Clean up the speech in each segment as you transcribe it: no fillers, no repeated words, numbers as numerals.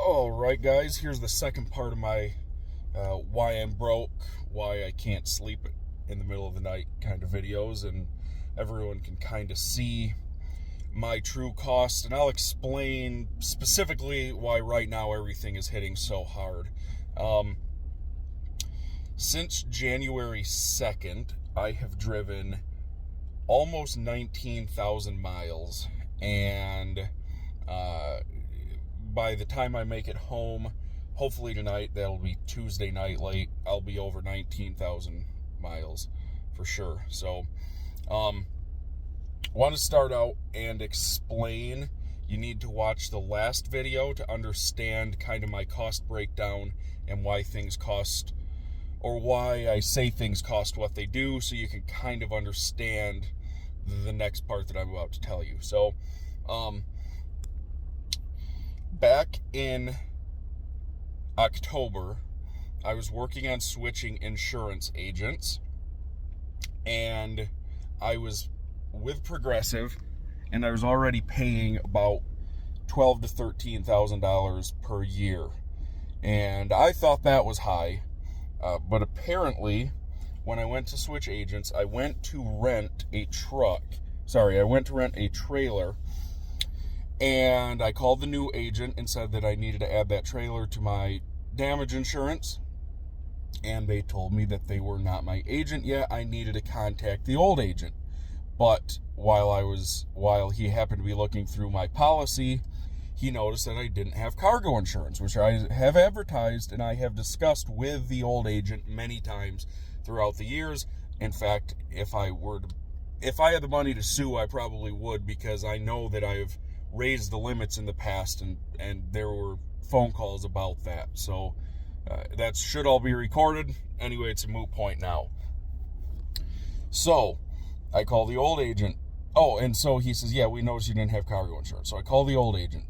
All right, guys, here's the second part of my why I'm broke, why I can't sleep in the middle of the night kind of videos, and everyone can kind of see my true cost. And I'll explain specifically why right now everything is hitting so hard. Since January 2nd, I have driven almost 19,000 miles, and by the time I make it home, hopefully tonight, that'll be Tuesday night late, I'll be over 19,000 miles for sure. So, want to start out and explain. You need to watch the last video to understand kind of my cost breakdown and why things cost, or why I say things cost what they do, so you can kind of understand the next part that I'm about to tell you. So, back in October, I was working on switching insurance agents, and I was with Progressive, and I was already paying about $12,000 to $13,000 per year, and I thought that was high, but apparently, when I went to switch agents, I went to rent a trailer. And I called the new agent and said that I needed to add that trailer to my damage insurance. And they told me that they were not my agent yet. I needed to contact the old agent. But while he happened to be looking through my policy, he noticed that I didn't have cargo insurance, which I have advertised and I have discussed with the old agent many times throughout the years. In fact, if I had the money to sue, I probably would, because I know that I've raised the limits in the past, and there were phone calls about that. So that should all be recorded. Anyway, it's a moot point now. So I call the old agent. Oh, and so he says, yeah, we noticed you didn't have cargo insurance. So I call the old agent.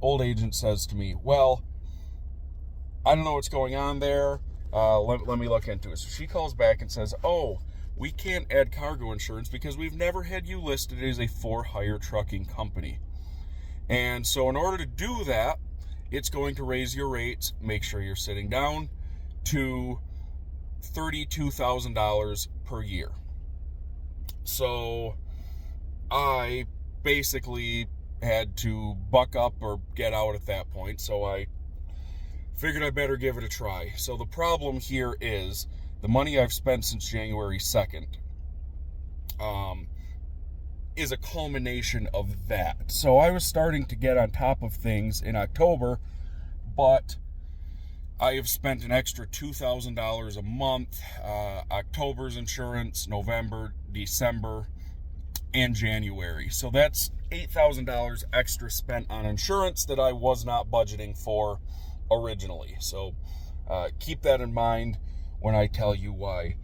Old agent says to me, well, I don't know what's going on there. Let me look into it. So she calls back and says, oh, we can't add cargo insurance because we've never had you listed as a for-hire trucking company. And so in order to do that, it's going to raise your rates, make sure you're sitting down, to $32,000 per year. So I basically had to buck up or get out at that point. So I figured I better give it a try. So the problem here is the money I've spent since January 2nd is a culmination of that. So I was starting to get on top of things in October, but I have spent an extra $2,000 a month, October's insurance, November, December, and January. So that's $8,000 extra spent on insurance that I was not budgeting for originally. So keep that in mind when I tell you why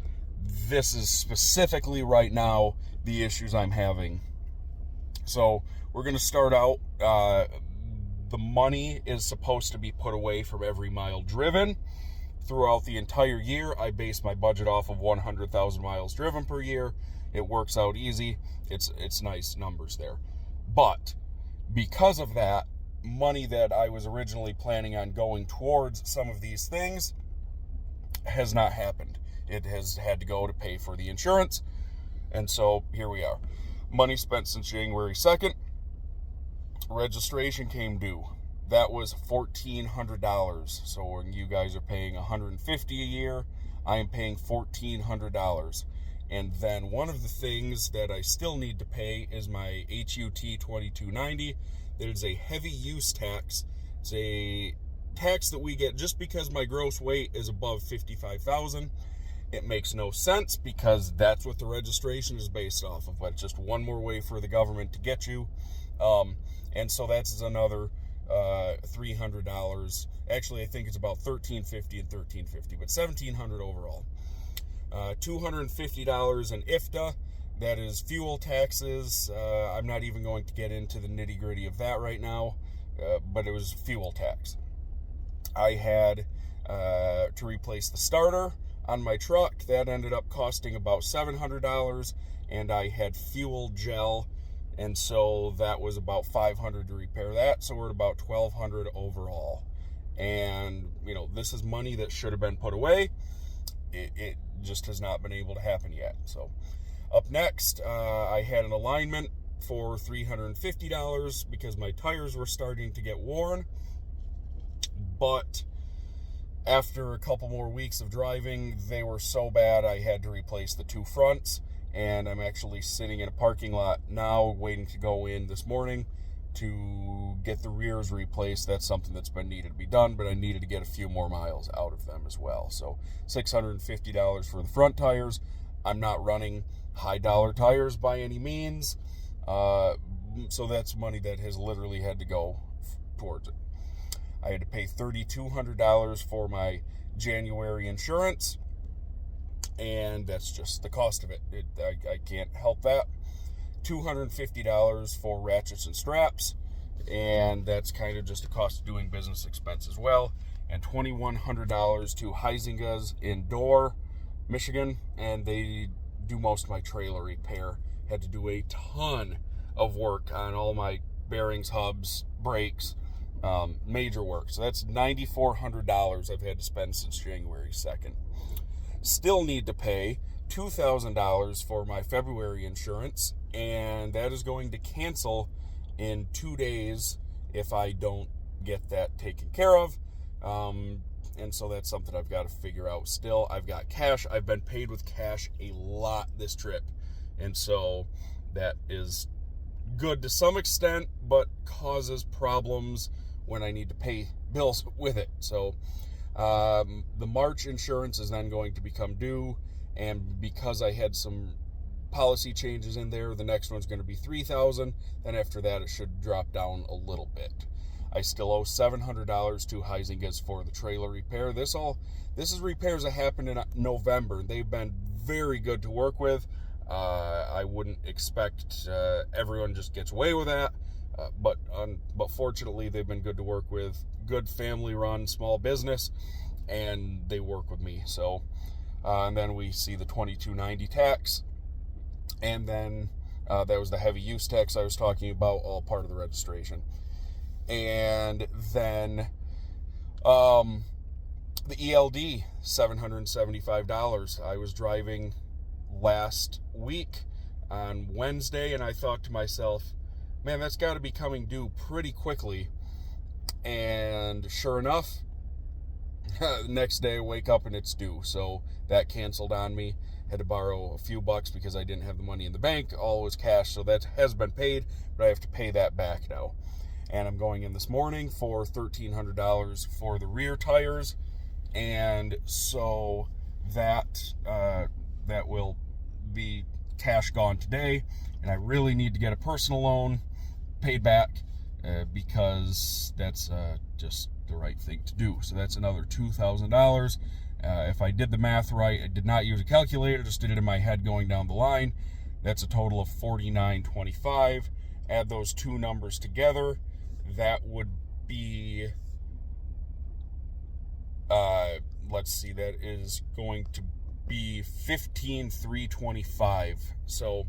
this is specifically right now the issues I'm having. So we're going to start out. The money is supposed to be put away from every mile driven throughout the entire year. I base my budget off of 100,000 miles driven per year. It works out easy. It's nice numbers there. But because of that, money that I was originally planning on going towards some of these things has not happened. It has had to go to pay for the insurance. And so here we are. Money spent since January 2nd. Registration came due. That was $1,400. So when you guys are paying $150 a year, I am paying $1,400. And then one of the things that I still need to pay is my HUT 2290. That is a heavy use tax. It's a tax that we get just because my gross weight is above 55,000. It makes no sense because that's what the registration is based off of. But it's just one more way for the government to get you. And so that's another $300. Actually, I think it's about $1,350 and $1,350, but $1,700 overall. $250 in IFTA. That is fuel taxes. I'm not even going to get into the nitty-gritty of that right now, but it was fuel tax. I had to replace the starter on my truck. That ended up costing about $700, and I had fuel gel, and so that was about $500 to repair that. So we're at about $1,200 overall. And, this is money that should have been put away. It just has not been able to happen yet. So up next, I had an alignment for $350 because my tires were starting to get worn. But after a couple more weeks of driving, they were so bad I had to replace the two fronts. And I'm actually sitting in a parking lot now waiting to go in this morning to get the rears replaced. That's something that's been needed to be done, but I needed to get a few more miles out of them as well. So $650 for the front tires. I'm not running high dollar tires by any means. So that's money that has literally had to go towards it. I had to pay $3,200 for my January insurance, and that's just the cost of it. I can't help that. $250 for ratchets and straps, and that's kind of just a cost of doing business expense as well. And $2,100 to Heisinga's in Dorr, Michigan, and they do most of my trailer repair. Had to do a ton of work on all my bearings, hubs, brakes, major work. So that's $9,400 I've had to spend since January 2nd. Still need to pay $2,000 for my February insurance, and that is going to cancel in 2 days if I don't get that taken care of. And so that's something I've got to figure out still. I've got cash. I've been paid with cash a lot this trip, and so that is good to some extent, but causes problems when I need to pay bills with it. So the March insurance is then going to become due, and because I had some policy changes in there, the next one's going to be $3,000. Then after that, it should drop down a little bit. I still owe $700 to Heisinga's for the trailer repair. This is repairs that happened in November. They've been very good to work with. I wouldn't expect everyone just gets away with that, but fortunately they've been good to work with. Good family-run small business, and they work with me. So, and then we see the $22.90 tax, and then that was the heavy use tax I was talking about, all part of the registration. And then the ELD, $775. I was driving last week on Wednesday, and I thought to myself, man, that's got to be coming due pretty quickly. And sure enough, the next day I wake up and it's due. So that canceled on me. Had to borrow a few bucks because I didn't have the money in the bank. All was cash, so that has been paid, but I have to pay that back now. And I'm going in this morning for $1,300 for the rear tires, and so that will be cash gone today. And I really need to get a personal loan paid back because that's just the right thing to do. So that's another $2,000. If I did the math right, I did not use a calculator, just did it in my head going down the line. That's a total of $49.25. Add those two numbers together, that would be, let's see, that is going to be $15,325. So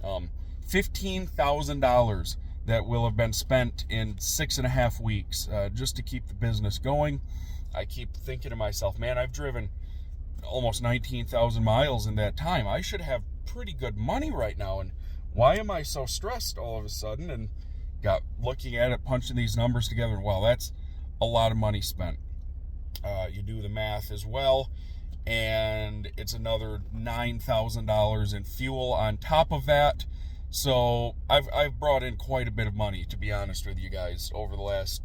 $15,000 that will have been spent in 6.5 weeks just to keep the business going. I keep thinking to myself, man, I've driven almost 19,000 miles in that time. I should have pretty good money right now, and why am I so stressed all of a sudden? And got looking at it, punching these numbers together, and wow, that's a lot of money spent. You do the math as well, and it's another $9,000 in fuel on top of that. So I've brought in quite a bit of money, to be honest with you guys, over the last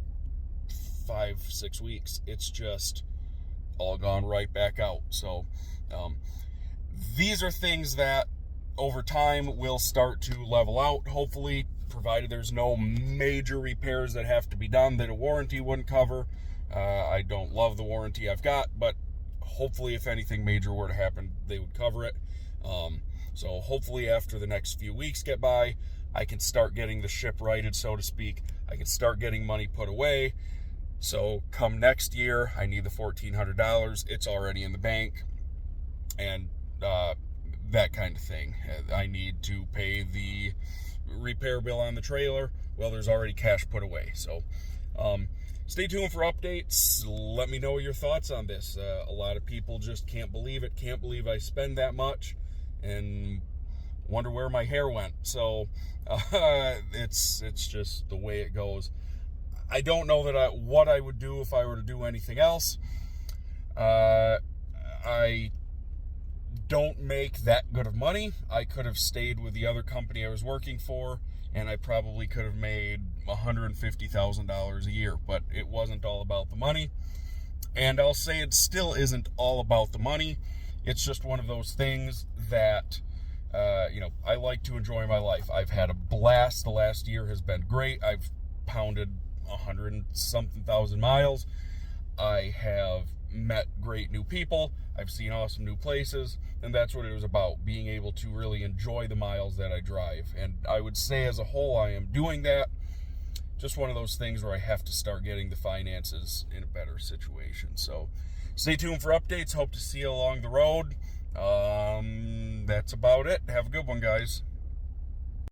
5-6 weeks. It's just all gone right back out. So these are things that over time will start to level out, hopefully, provided there's no major repairs that have to be done that a warranty wouldn't cover. I don't love the warranty I've got, but hopefully if anything major were to happen, they would cover it. So hopefully after the next few weeks get by, I can start getting the ship righted, so to speak. I can start getting money put away. So come next year, I need the $1,400. It's already in the bank, and that kind of thing. I need to pay the repair bill on the trailer. Well, there's already cash put away. So stay tuned for updates. Let me know your thoughts on this. A lot of people just can't believe it. Can't believe I spend that much and wonder where my hair went. So it's just the way it goes. I don't know that what I would do if I were to do anything else. I don't make that good of money. I could have stayed with the other company I was working for, and I probably could have made $150,000 a year, but it wasn't all about the money. And I'll say it still isn't all about the money. It's just one of those things that, I like to enjoy my life. I've had a blast. The last year has been great. I've pounded 100 and something thousand miles. I have met great new people. I've seen awesome new places, and that's what it was about, being able to really enjoy the miles that I drive. And I would say as a whole, I am doing that. Just one of those things where I have to start getting the finances in a better situation. So stay tuned for updates. Hope to see you along the road. That's about it. Have a good one, guys.